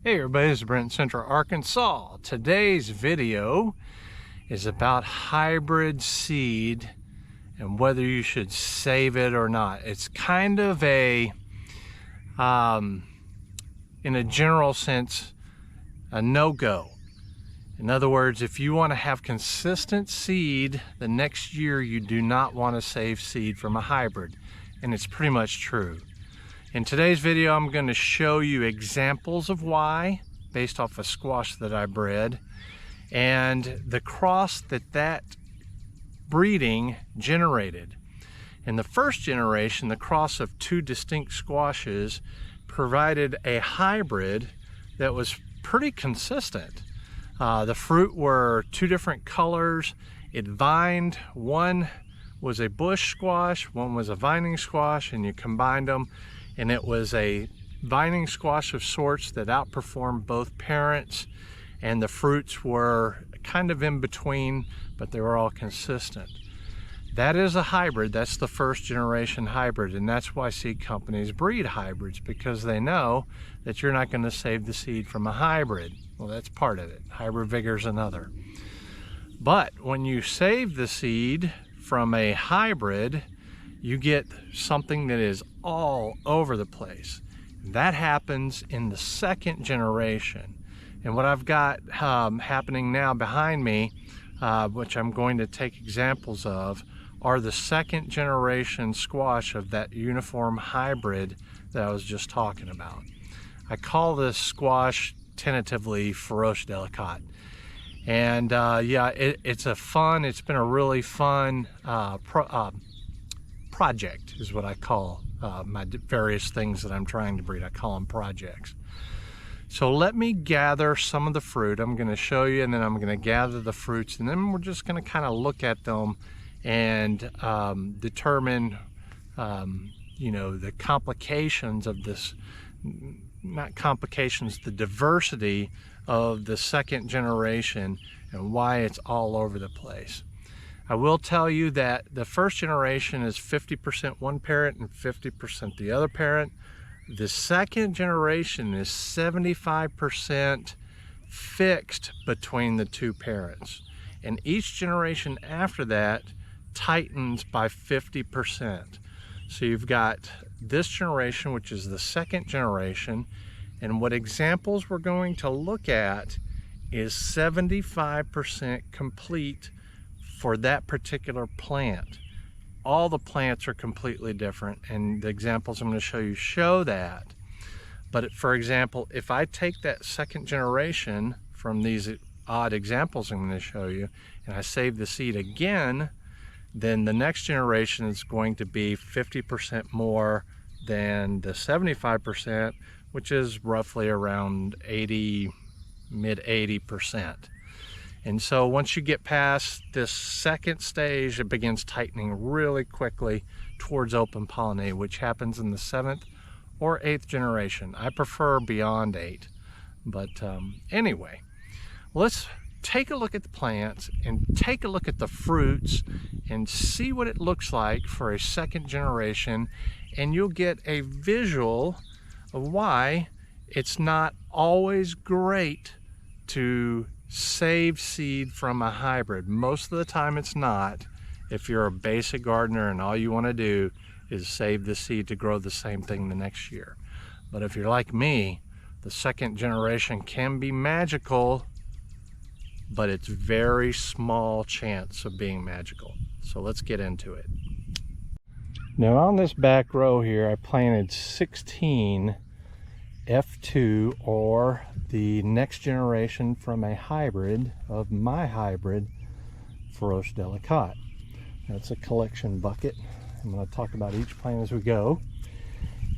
Hey everybody, this is Brent in Central Arkansas. Today's video is about hybrid seed and whether you should save it or not. It's kind of a, in a general sense, a no-go. In other words, if you want to have consistent seed, the next year you do not want to save seed from a hybrid. And it's pretty much true. In today's video, I'm going to show you examples of why, based off a squash that I bred, and the cross that breeding generated. In the first generation, the cross of two distinct squashes provided a hybrid that was pretty consistent. The fruit were two different colors. It vined. One was a bush squash, one was a vining squash, and you combined them, and it was a vining squash of sorts that outperformed both parents, and the fruits were kind of in between, but they were all consistent. That is a hybrid. That's the first generation hybrid, and that's why seed companies breed hybrids, because they know that you're not going to save the seed from a hybrid. Well, that's part of it. Hybrid vigor is another. But when you save the seed from a hybrid, you get something that is all over the place. That happens in the second generation. And what I've got happening now behind me, which I'm going to take examples of, are the second generation squash of that uniform hybrid that I was just talking about. I call this squash tentatively Feroce Delicate. And yeah, it's been a really fun project is what I call my various things that I'm trying to breed. I call them projects. So let me gather some of the fruit. I'm going to show you, and then I'm going to gather the fruits, and then we're just going to kind of look at them and determine you know, the complications of this, not complications, the diversity of the second generation and why it's all over the place. I will tell you that the first generation is 50% one parent and 50% the other parent. The second generation is 75% fixed between the two parents. And each generation after that tightens by 50%. So you've got this generation, which is the second generation, and what examples we're going to look at is 75% complete for that particular plant. All the plants are completely different, and the examples I'm going to show you show that. But for example, if I take that second generation from these odd examples I'm going to show you, and I save the seed again, then the next generation is going to be 50% more than the 75%, which is roughly around 80, mid 80%. And so once you get past this second stage, it begins tightening really quickly towards open pollinate, which happens in the 7th or 8th generation. I prefer beyond 8. But anyway, let's take a look at the plants and take a look at the fruits and see what it looks like for a second generation, and you'll get a visual of why it's not always great to save seed from a hybrid. Most of the time it's not, if you're a basic gardener and all you want to do is save the seed to grow the same thing the next year. But if you're like me, the second generation can be magical, but it's very small chance of being magical. So let's get into it. Now on this back row here, I planted 16 F2, or the next generation from a hybrid of my hybrid Feroce Delicate. That's a collection bucket. I'm going to talk about each plant as we go.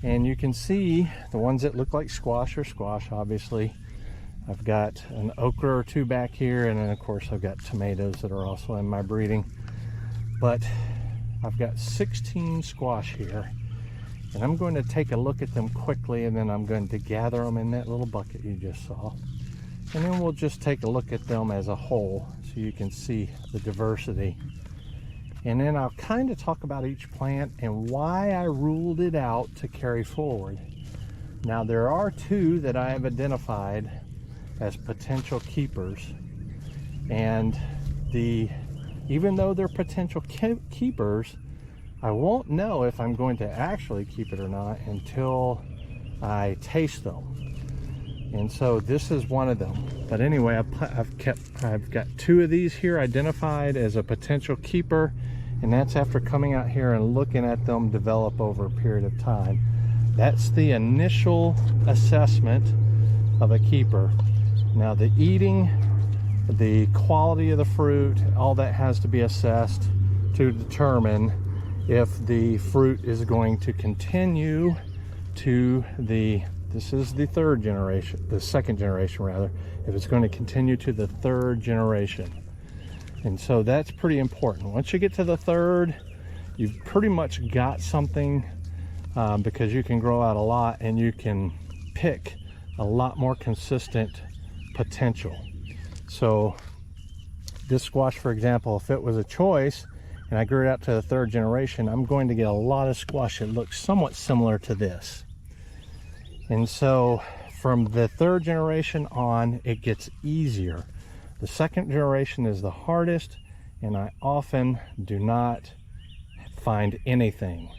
And you can see the ones that look like squash are squash, obviously. I've got an okra or two back here, and then of course I've got tomatoes that are also in my breeding. But I've got 16 squash here. And I'm going to take a look at them quickly, and then I'm going to gather them in that little bucket you just saw. And then we'll just take a look at them as a whole so you can see the diversity. And then I'll kind of talk about each plant and why I ruled it out to carry forward. Now there are two that I have identified as potential keepers, and even though they're potential keepers, I won't know if I'm going to actually keep it or not until I taste them. And so this is one of them. But anyway, I've got two of these here identified as a potential keeper, and that's after coming out here and looking at them develop over a period of time. That's the initial assessment of a keeper. Now the eating, the quality of the fruit, all that has to be assessed to determine if the fruit is going to continue to this is the third generation, the second generation rather, if it's going to continue to the third generation. And so that's pretty important. Once you get to the third, you've pretty much got something, because you can grow out a lot and you can pick a lot more consistent potential. So this squash, for example, if it was a choice and I grew it out to the third generation, I'm going to get a lot of squash that looks somewhat similar to this. And so from the third generation on, it gets easier. The second generation is the hardest, and I often do not find anything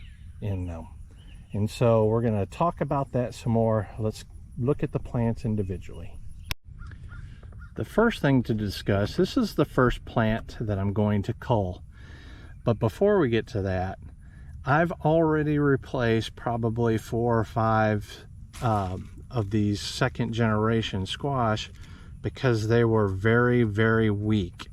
in them. And so we're going to talk about that some more. Let's look at the plants individually. The first thing to discuss, this is the first plant that I'm going to cull. But before we get to that, I've already replaced probably 4 or 5 of these second generation squash because they were very, very weak.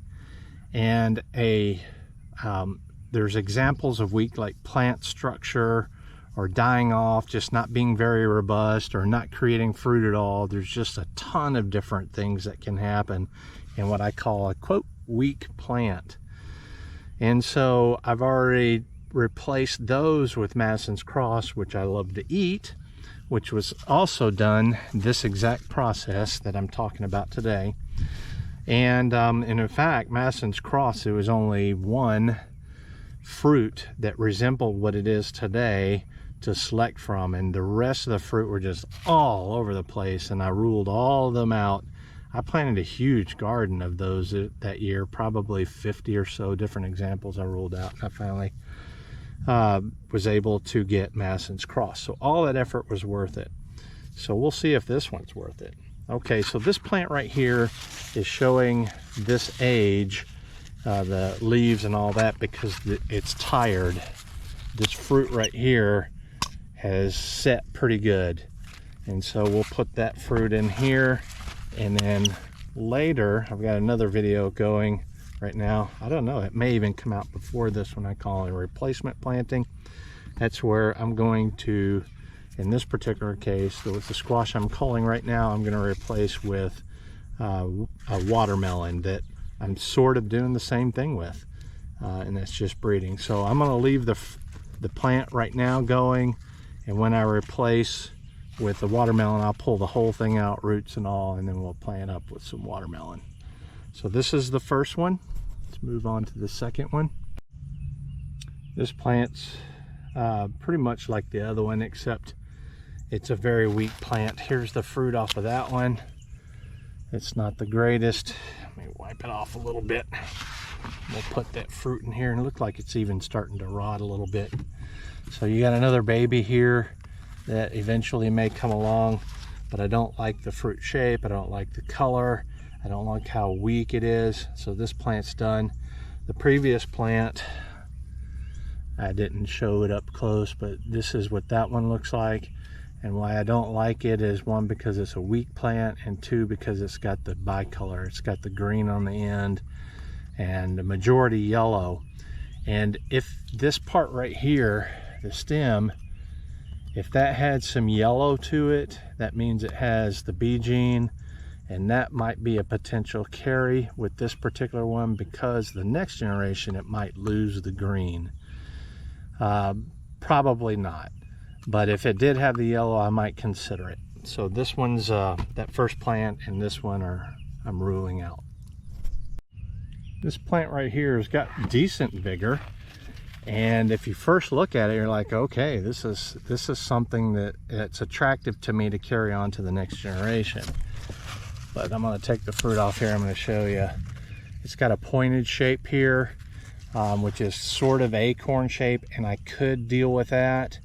And there's examples of weak, like plant structure or dying off, just not being very robust or not creating fruit at all. There's just a ton of different things that can happen in what I call a quote weak plant. And so I've already replaced those with Madison's Cross, which I love to eat, which was also done this exact process that I'm talking about today. And in fact, Madison's Cross, it was only one fruit that resembled what it is today to select from, and the rest of the fruit were just all over the place, and I ruled all of them out. I planted a huge garden of those that year, probably 50 or so different examples I ruled out, and I finally was able to get Madison's Cross. So all that effort was worth it. So we'll see if this one's worth it. Okay, so this plant right here is showing this age, the leaves and all that, because it's tired. This fruit right here has set pretty good. And so we'll put that fruit in here, and then later, I've got another video going right now. I don't know, it may even come out before this one. I call it a replacement planting. That's where I'm going to, in this particular case, with the squash I'm culling right now, I'm going to replace with a watermelon that I'm sort of doing the same thing with, and that's just breeding. So I'm going to leave the plant right now going, and when I replace with the watermelon, I'll pull the whole thing out, roots and all, and then we'll plant up with some watermelon. So this is the first one. Let's move on to the second one. This plant's pretty much like the other one, except it's a very weak plant. Here's the fruit off of that one. It's not the greatest. Let me wipe it off a little bit. We'll put that fruit in here, and it looks like it's even starting to rot a little bit. So you got another baby here that eventually may come along, but I don't like the fruit shape. I don't like the color. I don't like how weak it is. So this plant's done. The previous plant, I didn't show it up close, but this is what that one looks like. And why I don't like it is, one, because it's a weak plant, and two, because it's got the bicolor. It's got the green on the end and the majority yellow. And if this part right here, the stem, if that had some yellow to it, that means it has the B gene, and that might be a potential carry with this particular one, because the next generation it might lose the green. Probably not, but if it did have the yellow, I might consider it. So this one's that first plant, and this one I'm ruling out. This plant right here has got decent vigor, And if you first look at it, you're like, okay, this is something that it's attractive to me to carry on to the next generation. But I'm going to take the fruit off here. I'm going to show you. It's got a pointed shape here, which is sort of acorn shape, and I could deal with that.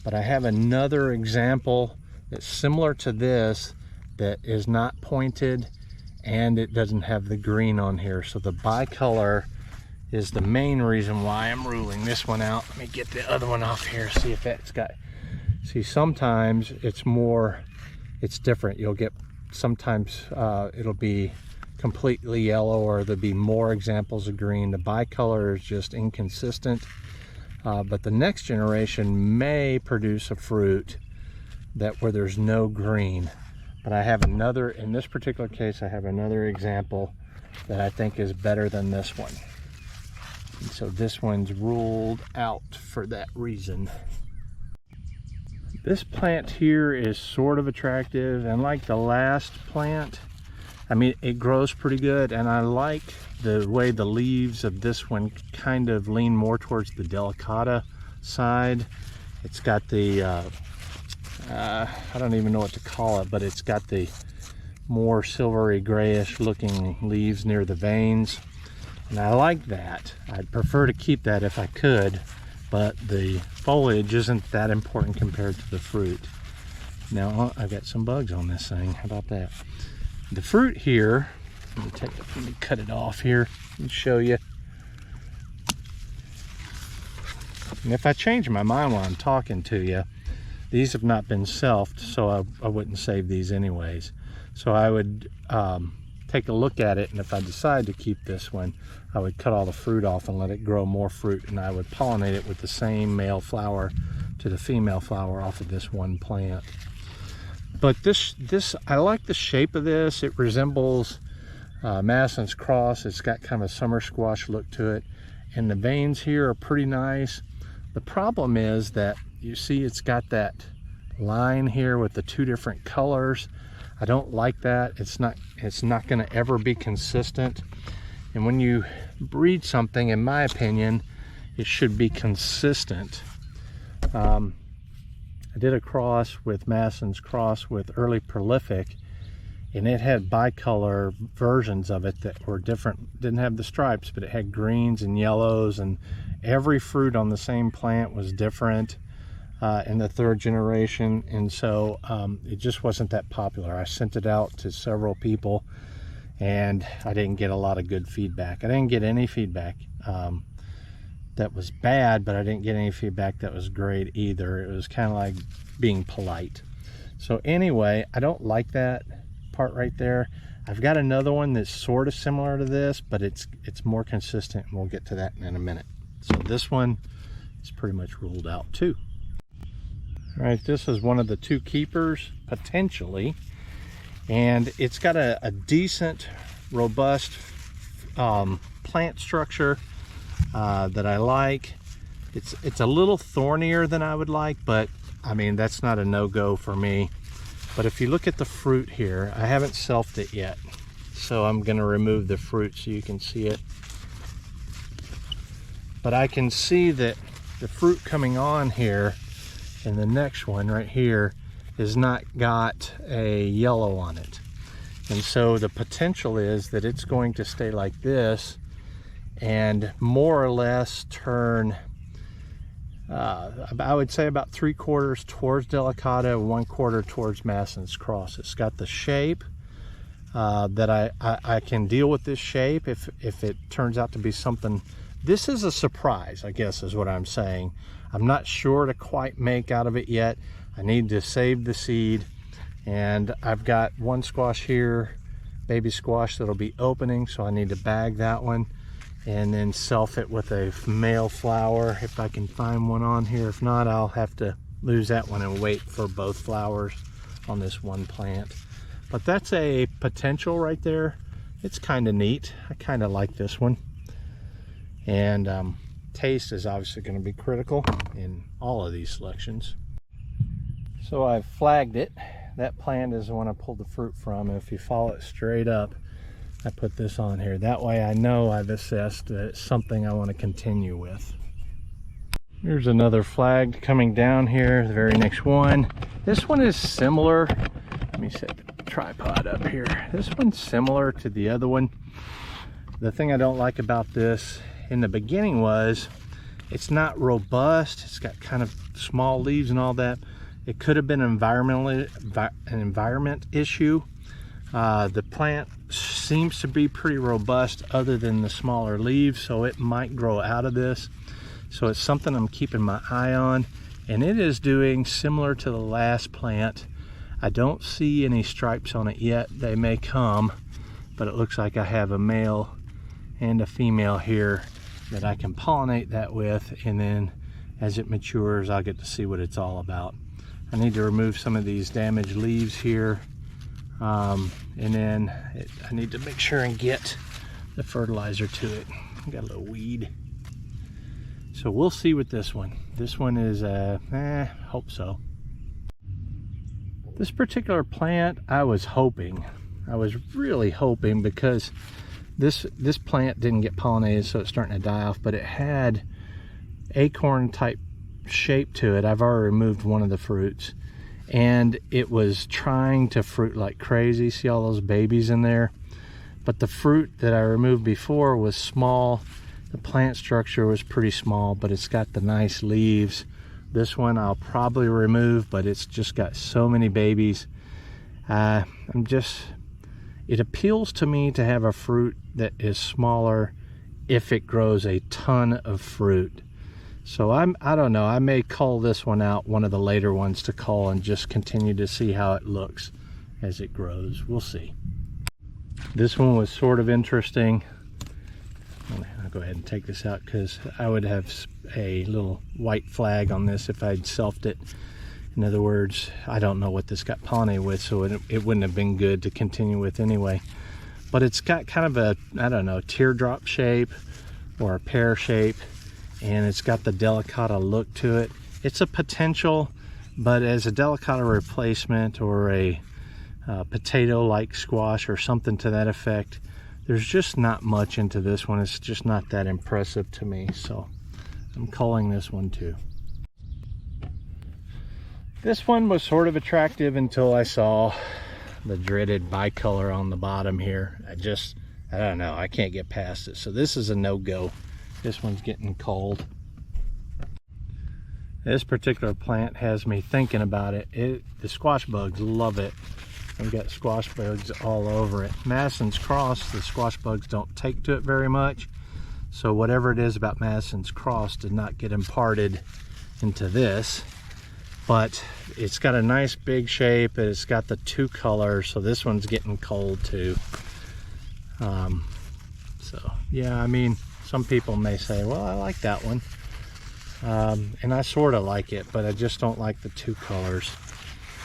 But I have another example that's similar to this that is not pointed, and it doesn't have the green on here. So the bicolor is the main reason why I'm ruling this one out. Let me get the other one off here, see if that's got, see, sometimes it's different. You'll get, sometimes it'll be completely yellow, or there'll be more examples of green. The bicolor is just inconsistent, but the next generation may produce a fruit that where there's no green. But I have another, in this particular case, I have another example that I think is better than this one. And so this one's ruled out for that reason. This plant here is sort of attractive, and like the last plant, I mean, it grows pretty good, and I like the way the leaves of this one kind of lean more towards the delicata side. It's got the, I don't even know what to call it, but it's got the more silvery grayish looking leaves near the veins. And I like that. I'd prefer to keep that if I could, but the foliage isn't that important compared to the fruit. Now I got some bugs on this thing. How about that? The fruit here, let me cut it off here and show you. And if I change my mind while I'm talking to you, these have not been selfed, so I wouldn't save these anyways. So I would take a look at it, and if I decide to keep this one, I would cut all the fruit off and let it grow more fruit, and I would pollinate it with the same male flower to the female flower off of this one plant. But this I like the shape of this. It resembles Madison's Cross. It's got kind of a summer squash look to it, and the veins here are pretty nice. The problem is that you see it's got that line here with the two different colors. I don't like that. It's not going to ever be consistent. And when you breed something, in my opinion, it should be consistent. I did a cross with Madison's Cross with Early Prolific, and it had bicolor versions of it that were different. Didn't have the stripes, but it had greens and yellows, and every fruit on the same plant was different in the third generation. And so it just wasn't that popular. I sent it out to several people, and I didn't get a lot of good feedback. I didn't get any feedback that was bad, but I didn't get any feedback that was great either. It was kind of like being polite. So anyway, I don't like that part right there. I've got another one that's sort of similar to this, but it's more consistent, and we'll get to that in a minute. So this one is pretty much ruled out too. All right, this is one of the two keepers, potentially, and it's got a decent, robust plant structure that I like. It's a little thornier than I would like, but I mean, that's not a no-go for me. But if you look at the fruit here, I haven't selfed it yet, so I'm going to remove the fruit so you can see it. But I can see that the fruit coming on here, and the next one right here, has not got a yellow on it. And so the potential is that it's going to stay like this and more or less turn, I would say about 3/4 towards Delicata, 1/4 towards Madison's Cross. It's got the shape that I can deal with this shape if it turns out to be something. This is a surprise, I guess is what I'm saying. I'm not sure to quite make out of it yet. I need to save the seed, and I've got one squash here, baby squash, that'll be opening, so I need to bag that one and then self it with a male flower if I can find one on here. If not, I'll have to lose that one and wait for both flowers on this one plant. But that's a potential right there. It's kind of neat. I kind of like this one. And taste is obviously going to be critical in all of these selections. So I've flagged it. That plant is the one I pulled the fruit from, and if you follow it straight up, I put this on here. That way I know I've assessed that it's something I want to continue with. Here's another flag coming down here, the very next one. This one is similar. Let me set the tripod up here. This one's similar to the other one. The thing I don't like about this in the beginning was it's not robust. It's got kind of small leaves and all that. It could have been an environment issue. The plant seems to be pretty robust other than the smaller leaves, so it might grow out of this. So it's something I'm keeping my eye on, and it is doing similar to the last plant. I don't see any stripes on it yet. They may come, but it looks like I have a male and a female here that I can pollinate that with, and then as it matures I'll get to see what it's all about. I need to remove some of these damaged leaves here, and then I need to make sure and get the fertilizer to it. Got a little weed. So we'll see with this one. This one is, hope so. This particular plant, I was really hoping, because this plant didn't get pollinated, so it's starting to die off, but it had acorn type shape to it. I've already removed one of the fruits, and it was trying to fruit like crazy. See all those babies in there? But the fruit that I removed before was small. The plant structure was pretty small, but it's got the nice leaves. This one I'll probably remove, but it's just got so many babies. It appeals to me to have a fruit that is smaller if it grows a ton of fruit. So I don't know, I may cull this one out, one of the later ones to cull, and just continue to see how it looks as it grows. We'll see. This one was sort of interesting. I'll go ahead and take this out because I would have a little white flag on this if I'd selfed it. In other words, I don't know what this got pollinated with, so it wouldn't have been good to continue with anyway. But it's got kind of a, I don't know, teardrop shape or a pear shape, and it's got the delicata look to it. It's a potential, but as a delicata replacement or a potato-like squash or something to that effect, there's just not much into this one. It's just not that impressive to me, so I'm culling this one too. This one was sort of attractive until I saw the dreaded bicolor on the bottom here. I don't know, I can't get past it. So this is a no-go. This one's getting cold. This particular plant has me thinking about it. The squash bugs love it. I've got squash bugs all over it. Madison's Cross, the squash bugs don't take to it very much. So whatever it is about Madison's Cross did not get imparted into this. But it's got a nice big shape. It's got the two colors, so this one's getting cold too. So yeah, I mean, some people may say, well, I like that one. And I sort of like it, but I just don't like the two colors.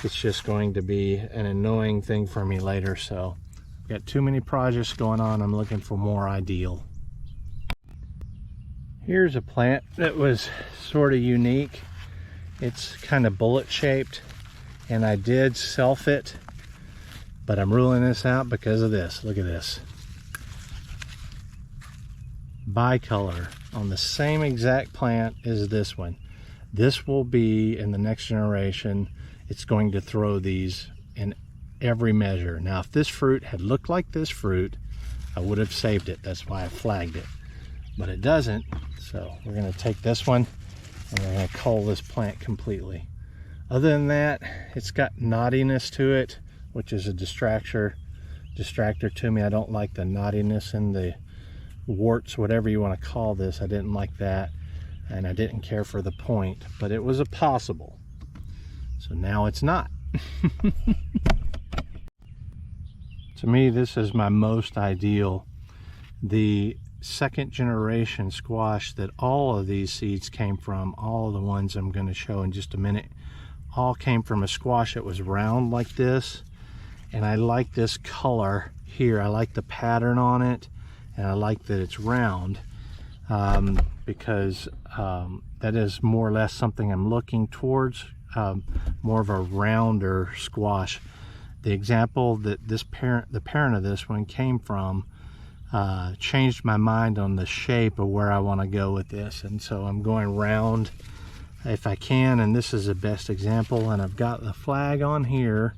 It's just going to be an annoying thing for me later, so I've got too many projects going on. I'm looking for more ideal. Here's a plant that was sort of unique. It's kind of bullet shaped, and I did self it, but I'm ruling this out because of this. Look at this. Bicolor on the same exact plant as this one. This will be in the next generation. It's going to throw these in every measure. Now, if this fruit had looked like this fruit, I would have saved it. That's why I flagged it. But it doesn't, so we're going to take this one and we're going to cull this plant completely. Other than that, it's got knottiness to it, which is a distractor to me. I don't like the knottiness and the warts, whatever you want to call this. I didn't like that, and I didn't care for the point, but it was a possible. So now it's not. To me, this is my most ideal. The second generation squash that all of these seeds came from, all of the ones I'm going to show in just a minute, all came from a squash that was round like this. And I like this color here. I like the pattern on it, and I like that it's round, because that is more or less something I'm looking towards. More of a rounder squash. The example that the parent of this one came from, changed my mind on the shape of where I want to go with this, and so I'm going round if I can, and this is the best example. And I've got the flag on here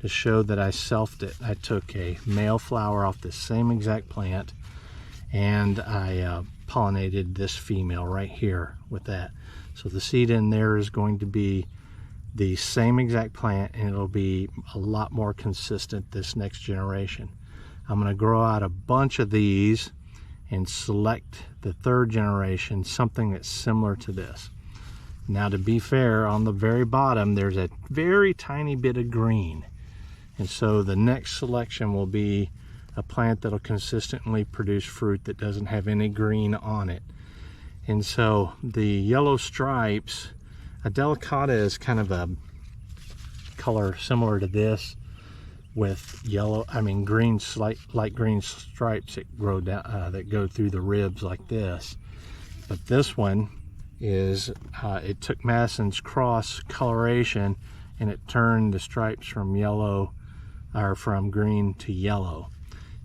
to show that I selfed it. I took a male flower off the same exact plant, and I pollinated this female right here with that. So the seed in there is going to be the same exact plant, and it'll be a lot more consistent this next generation. I'm going to grow out a bunch of these and select the third generation, something that's similar to this. Now, to be fair, on the very bottom there's a very tiny bit of green, and so the next selection will be a plant that'll consistently produce fruit that doesn't have any green on it. And so the yellow stripes, a delicata is kind of a color similar to this, with green, light green stripes that grow down, that go through the ribs like this. But this one is, it took Madison's cross coloration and it turned the stripes from yellow, or from green to yellow.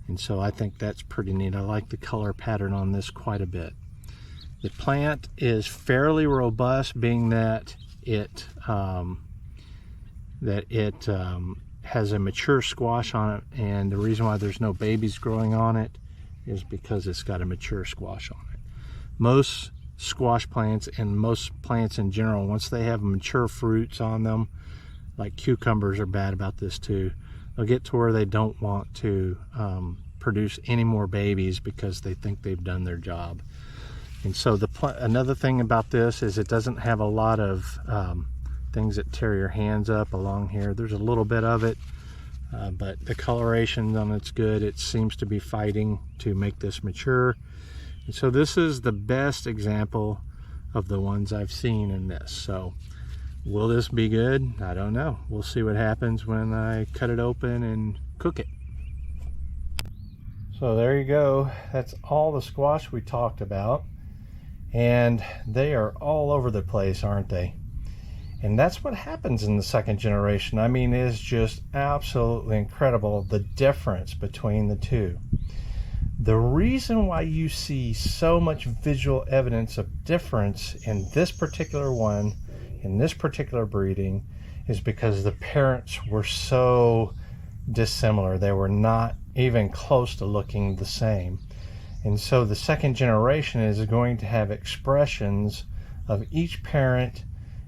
And so I think that's pretty neat. I like the color pattern on this quite a bit. The plant is fairly robust, being that it has a mature squash on it, and the reason why there's no babies growing on it is because it's got a mature squash on it. Most squash plants, and most plants in general, once they have mature fruits on them, like cucumbers are bad about this too, they'll get to where they don't want to produce any more babies because they think they've done their job. And so another thing about this is it doesn't have a lot of things that tear your hands up along here. There's a little bit of it, but the coloration on it's good. It seems to be fighting to make this mature. And so this is the best example of the ones I've seen in this. So will this be good? I don't know. We'll see what happens when I cut it open and cook it. So there you go. That's all the squash we talked about. And they are all over the place, aren't they? And that's what happens in the second generation. I mean, it is just absolutely incredible, the difference between the two. The reason why you see so much visual evidence of difference in this particular one, in this particular breeding, is because the parents were so dissimilar. They were not even close to looking the same. And so the second generation is going to have expressions of each parent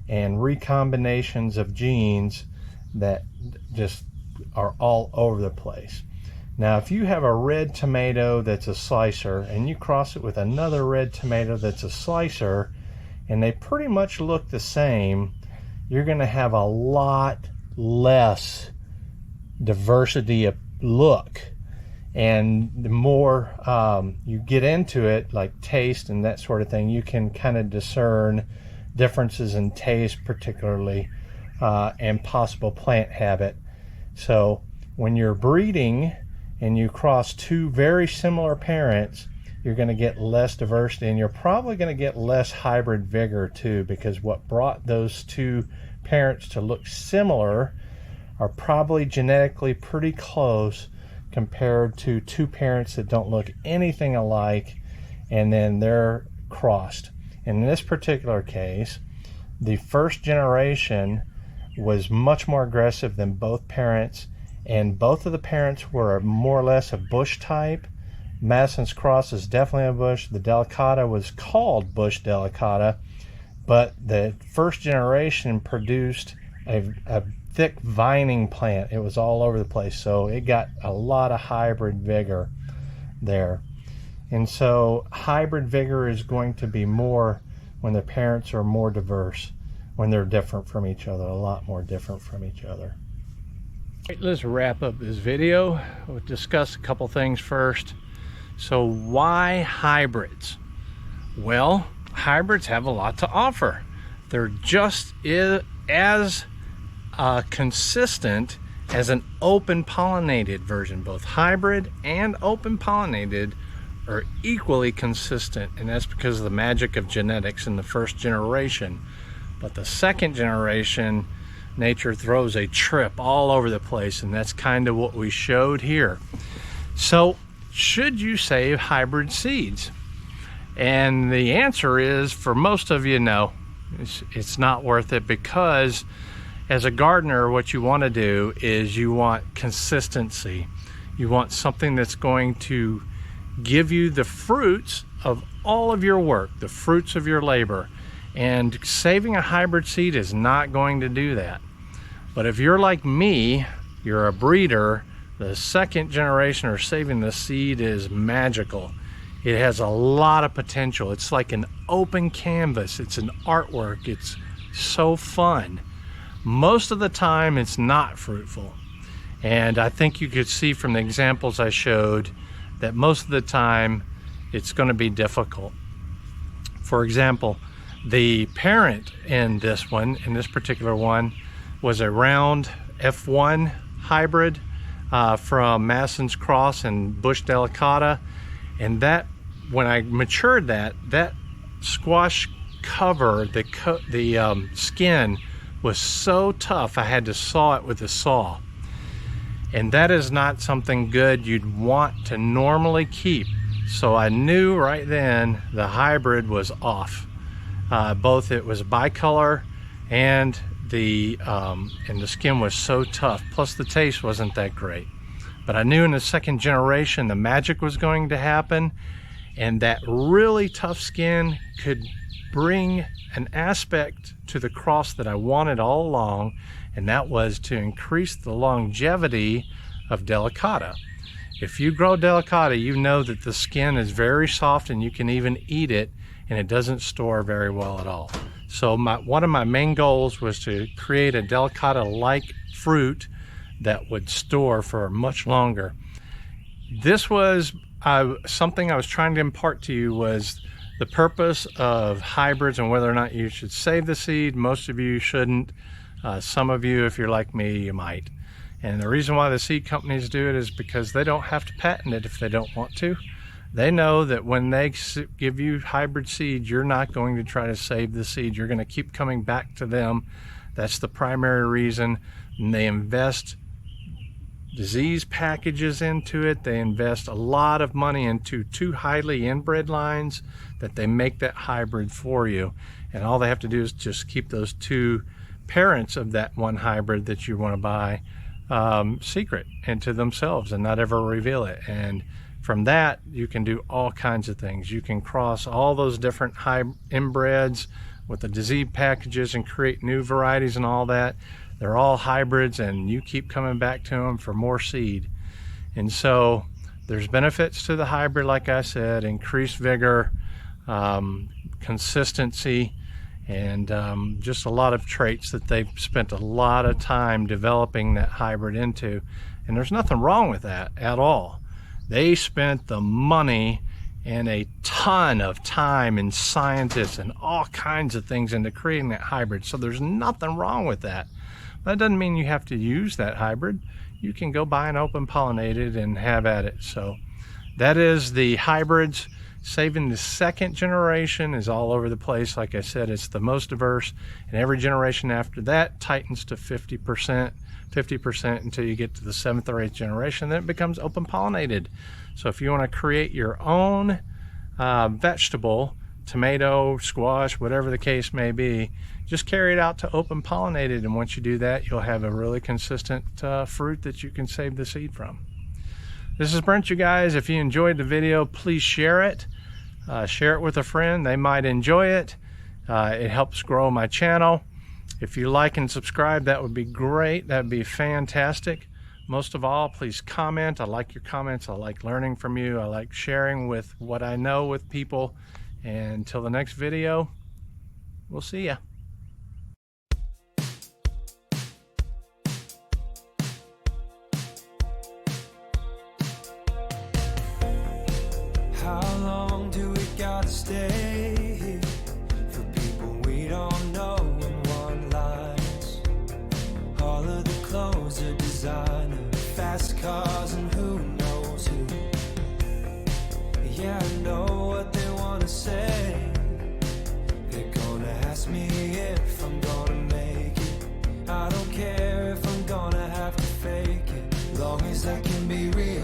and recombinations of genes that just are all over the place. Now, if you have a red tomato that's a slicer and you cross it with another red tomato that's a slicer, and they pretty much look the same, you're going to have a lot less diversity of look. And the more you get into it, like taste and that sort of thing, you can kind of discern differences in taste particularly, and possible plant habit. So when you're breeding and you cross two very similar parents, you're going to get less diversity, and you're probably going to get less hybrid vigor too, because what brought those two parents to look similar are probably genetically pretty close compared to two parents that don't look anything alike, and then they're crossed. In this particular case, the first generation was much more aggressive than both parents, and both of the parents were more or less a bush type. Madison's cross is definitely a bush. The delicata was called bush delicata, but the first generation produced a thick vining plant. It was all over the place, so it got a lot of hybrid vigor there. And so hybrid vigor is going to be more when the parents are more diverse, when they're different from each other, a lot more different from each other. Right, let's wrap up this video. We'll discuss a couple things first. So why hybrids? Well, hybrids have a lot to offer. They're just as consistent as an open pollinated version. Both hybrid and open pollinated are equally consistent, and that's because of the magic of genetics in the first generation. But the second generation, nature throws a trip all over the place, and that's kind of what we showed here. So should you save hybrid seeds? And the answer is, for most of you, no. It's not worth it, because as a gardener, what you want to do is you want consistency. You want something that's going to give you the fruits of all of your work, the fruits of your labor. And saving a hybrid seed is not going to do that. But if you're like me, you're a breeder, the second generation or saving the seed is magical. It has a lot of potential. It's like an open canvas. It's an artwork. It's so fun. Most of the time it's not fruitful. And I think you could see from the examples I showed that most of the time it's going to be difficult. For example, the parent in this particular one, was a round F1 hybrid from Masson's Cross and Bush Delicata. And that, when I matured that squash cover, the skin was so tough I had to saw it with a saw. And that is not something good you'd want to normally keep. So I knew right then the hybrid was off. Both it was bicolor and the skin was so tough, plus the taste wasn't that great. But I knew in the second generation the magic was going to happen, and that really tough skin could bring an aspect to the cross that I wanted all along, and that was to increase the longevity of Delicata. If you grow Delicata, you know that the skin is very soft and you can even eat it, and it doesn't store very well at all. So one of my main goals was to create a Delicata-like fruit that would store for much longer. This was something I was trying to impart to you, was the purpose of hybrids and whether or not you should save the seed. Most of you shouldn't. Some of you, if you're like me, you might. And the reason why the seed companies do it is because they don't have to patent it if they don't want to. They know that when they give you hybrid seed, you're not going to try to save the seed. You're going to keep coming back to them. That's the primary reason. And they invest disease packages into it. They invest a lot of money into 2 highly inbred lines that they make that hybrid for you. And all they have to do is just keep those 2 parents of that one hybrid that you want to buy secret into themselves and not ever reveal it. And from that, you can do all kinds of things. You can cross all those different inbreds with the disease packages and create new varieties and all that. They're all hybrids, and you keep coming back to them for more seed. And so there's benefits to the hybrid, like I said: increased vigor, consistency, and just a lot of traits that they've spent a lot of time developing that hybrid into. And there's nothing wrong with that at all. They spent the money and a ton of time and scientists and all kinds of things into creating that hybrid. So there's nothing wrong with that. That doesn't mean you have to use that hybrid. You can go buy an open pollinated and have at it. So that is the hybrids. Saving the second generation is all over the place. Like I said, it's the most diverse, and every generation after that tightens to 50% until you get to the 7th or 8th generation. Then it becomes open pollinated. So if you want to create your own vegetable, tomato, squash, whatever the case may be, just carry it out to open pollinated, and once you do that, you'll have a really consistent fruit that you can save the seed from. This is Brent, you guys. If you enjoyed the video, please share it. Share it with a friend. They might enjoy it. It helps grow my channel. If you like and subscribe, that would be great. That would be fantastic. Most of all, please comment. I like your comments. I like learning from you. I like sharing with what I know with people. And until the next video, we'll see ya. How long do we gotta stay here for people we don't know in one lines? All of the clothes are designer, fast cars, and who knows who. Yeah, I know what they wanna say. They're gonna ask me if I'm gonna make it. I don't care if I'm gonna have to fake it, long as I can be real.